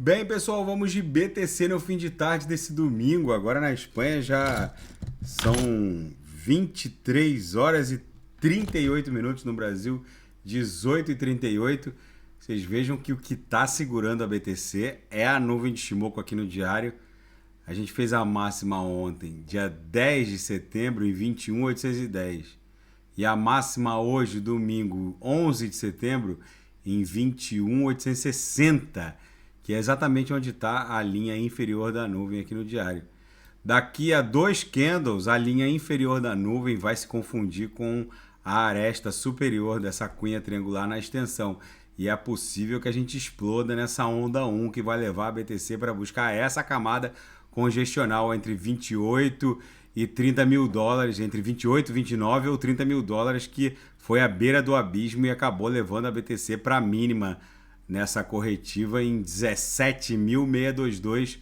Bem, pessoal, vamos de BTC no fim de tarde desse domingo. Agora na Espanha já são 23 horas e 38 minutos, no Brasil 18h38. Vocês vejam que o que está segurando a BTC é a nuvem de Shimoku aqui no diário. A gente fez a máxima ontem, dia 10 de setembro, em 21.810. E a máxima hoje, domingo 11 de setembro, em 21.860, que é exatamente onde está a linha inferior da nuvem aqui no diário. Daqui a 2 candles, a linha inferior da nuvem vai se confundir com a aresta superior dessa cunha triangular na extensão. E é possível que a gente exploda nessa onda 1 que vai levar a BTC para buscar essa camada congestional entre 28 e 30 mil dólares, entre 28, 29 ou 30 mil dólares, que foi à beira do abismo e acabou levando a BTC para a mínima nessa corretiva em 17.622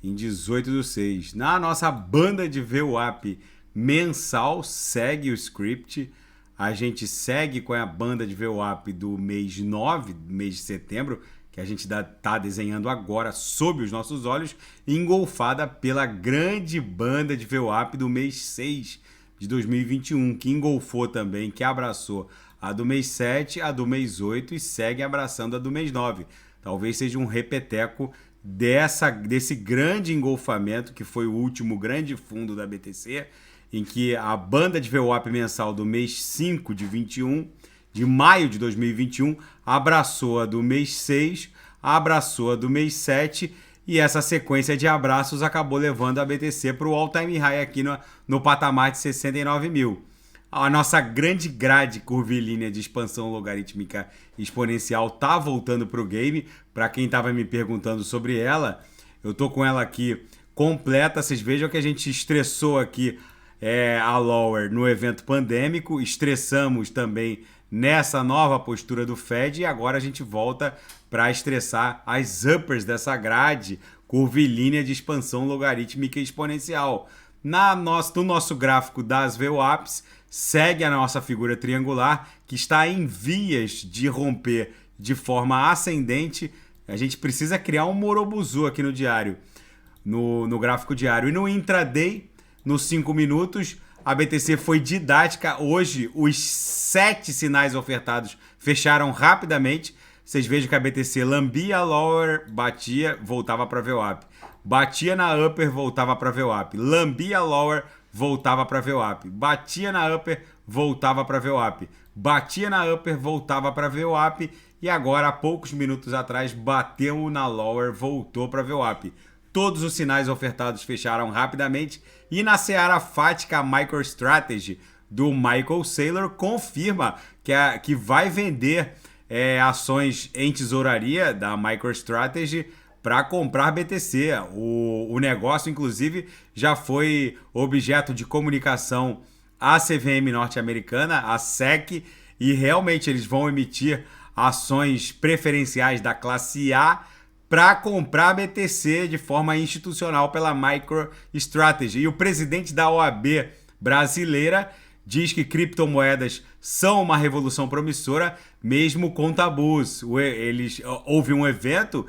em 18/6. Na nossa banda de VWAP mensal, segue o script. A gente segue com a banda de VWAP do mês 9, mês de setembro, que a gente está desenhando agora sob os nossos olhos, engolfada pela grande banda de VWAP do mês 6 de 2021, que engolfou também, que abraçou a do mês 7, a do mês 8 e segue abraçando a do mês 9. Talvez seja um repeteco desse grande engolfamento, que foi o último grande fundo da BTC, em que a banda de VWAP mensal do mês 5 de 21, de maio de 2021, abraçou a do mês 6, abraçou a do mês 7, e essa sequência de abraços acabou levando a BTC para o all-time high aqui no patamar de 69 mil. A nossa grande grade curvilínea de expansão logarítmica exponencial está voltando para o game. Para quem estava me perguntando sobre ela, eu estou com ela aqui completa. Vocês vejam que a gente estressou aqui a lower no evento pandêmico, estressamos também nessa nova postura do Fed e agora a gente volta para estressar as uppers dessa grade curvilínea de expansão logarítmica exponencial. No nosso gráfico das VWAPs, segue a nossa figura triangular, que está em vias de romper de forma ascendente. A gente precisa criar um Morobuzu aqui no diário, no gráfico diário. E no intraday, nos 5 minutos, a BTC foi didática. Hoje, os 7 sinais ofertados fecharam rapidamente. Vocês vejam que a BTC lambia a lower, batia, voltava para VWAP. Batia na upper, voltava para VWAP. Lambia a lower, voltava para VWAP. Batia na upper, voltava para VWAP. Batia na upper, voltava para VWAP. E agora, há poucos minutos atrás, bateu na lower, voltou para VWAP. Todos os sinais ofertados fecharam rapidamente. E na seara fática, a MicroStrategy do Michael Saylor confirma que vai vender ações em tesouraria da MicroStrategy para comprar BTC. O negócio, inclusive, já foi objeto de comunicação à CVM norte-americana, à SEC, e realmente eles vão emitir ações preferenciais da classe A para comprar BTC de forma institucional pela MicroStrategy. E o presidente da OAB brasileira diz que criptomoedas são uma revolução promissora, mesmo com tabus. Houve um evento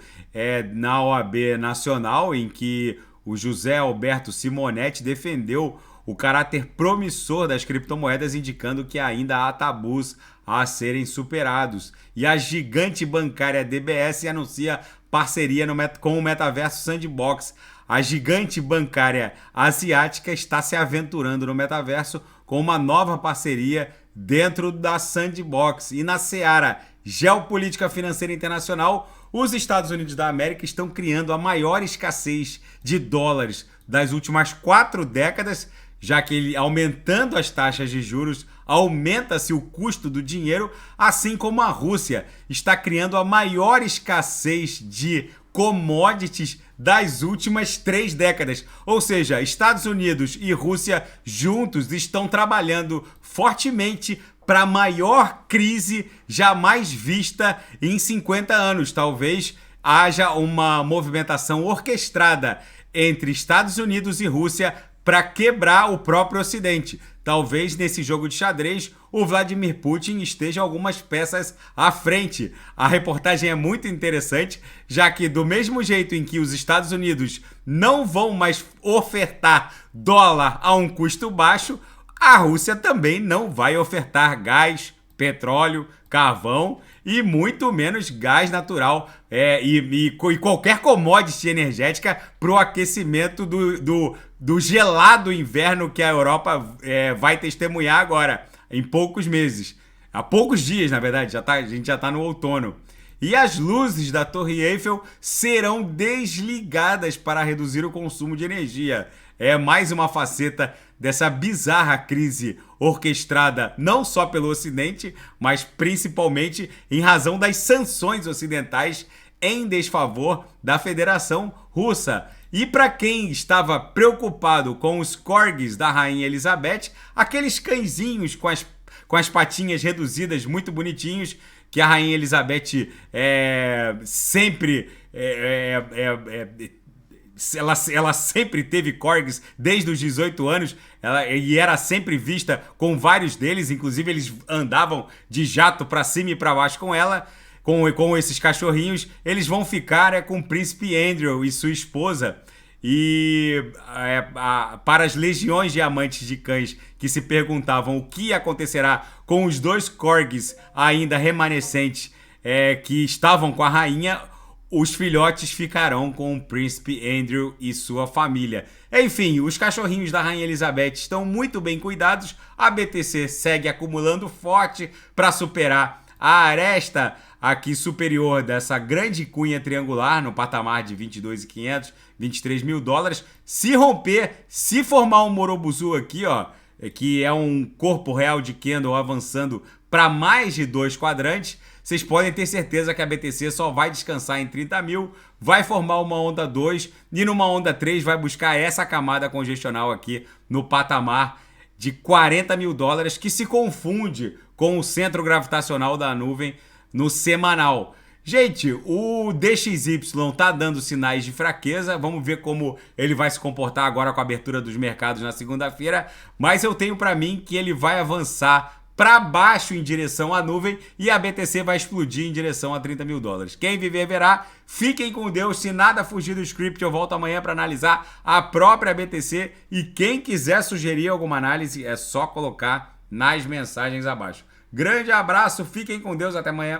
na OAB Nacional em que o José Alberto Simonetti defendeu o caráter promissor das criptomoedas, indicando que ainda há tabus a serem superados. E a gigante bancária DBS anuncia parceria com o metaverso Sandbox. A gigante bancária asiática está se aventurando no metaverso com uma nova parceria dentro da Sandbox. E na seara geopolítica financeira internacional, os Estados Unidos da América estão criando a maior escassez de dólares das últimas 4 décadas, já que ele, aumentando as taxas de juros, aumenta-se o custo do dinheiro, assim como a Rússia está criando a maior escassez de commodities das últimas 3 décadas. Ou seja, Estados Unidos e Rússia juntos estão trabalhando fortemente para a maior crise jamais vista em 50 anos. Talvez haja uma movimentação orquestrada entre Estados Unidos e Rússia para quebrar o próprio Ocidente. talvez nesse jogo de xadrez o Vladimir Putin esteja algumas peças à frente. A reportagem é muito interessante, já que do mesmo jeito em que os Estados Unidos não vão mais ofertar dólar a um custo baixo, a Rússia também não vai ofertar gás, petróleo, carvão e muito menos gás natural e qualquer commodity energética para o aquecimento do gelado inverno que a Europa vai testemunhar agora, em poucos meses. Há poucos dias, na verdade, a gente já está no outono. E as luzes da Torre Eiffel serão desligadas para reduzir o consumo de energia. É mais uma faceta dessa bizarra crise orquestrada não só pelo Ocidente, mas principalmente em razão das sanções ocidentais em desfavor da Federação Russa. E para quem estava preocupado com os corgis da Rainha Elizabeth, aqueles cãezinhos com as patinhas reduzidas, muito bonitinhos, que a Rainha Elizabeth sempre ela sempre teve corgis desde os 18 anos e era sempre vista com vários deles, inclusive eles andavam de jato para cima e para baixo com ela, com esses cachorrinhos. Eles vão ficar com o príncipe Andrew e sua esposa. E para as legiões de amantes de cães que se perguntavam o que acontecerá com os 2 corgis ainda remanescentes que estavam com a rainha, os filhotes ficarão com o príncipe Andrew e sua família. Enfim, os cachorrinhos da Rainha Elizabeth estão muito bem cuidados. A BTC segue acumulando forte para superar a aresta aqui superior dessa grande cunha triangular no patamar de 22.500, 23 mil dólares. Se romper, se formar um Morobuzu aqui, ó, que é um corpo real de candle avançando para mais de 2 quadrantes, vocês podem ter certeza que a BTC só vai descansar em 30 mil, vai formar uma onda 2 e numa onda 3 vai buscar essa camada congestional aqui no patamar de 40 mil dólares, que se confunde com o centro gravitacional da nuvem no semanal. Gente, o DXY tá dando sinais de fraqueza, vamos ver como ele vai se comportar agora com a abertura dos mercados na segunda-feira, mas eu tenho para mim que ele vai avançar para baixo em direção à nuvem e a BTC vai explodir em direção a 30 mil dólares. Quem viver verá. Fiquem com Deus. Se nada fugir do script, eu volto amanhã para analisar a própria BTC. E quem quiser sugerir alguma análise, é só colocar nas mensagens abaixo. Grande abraço, fiquem com Deus, até amanhã.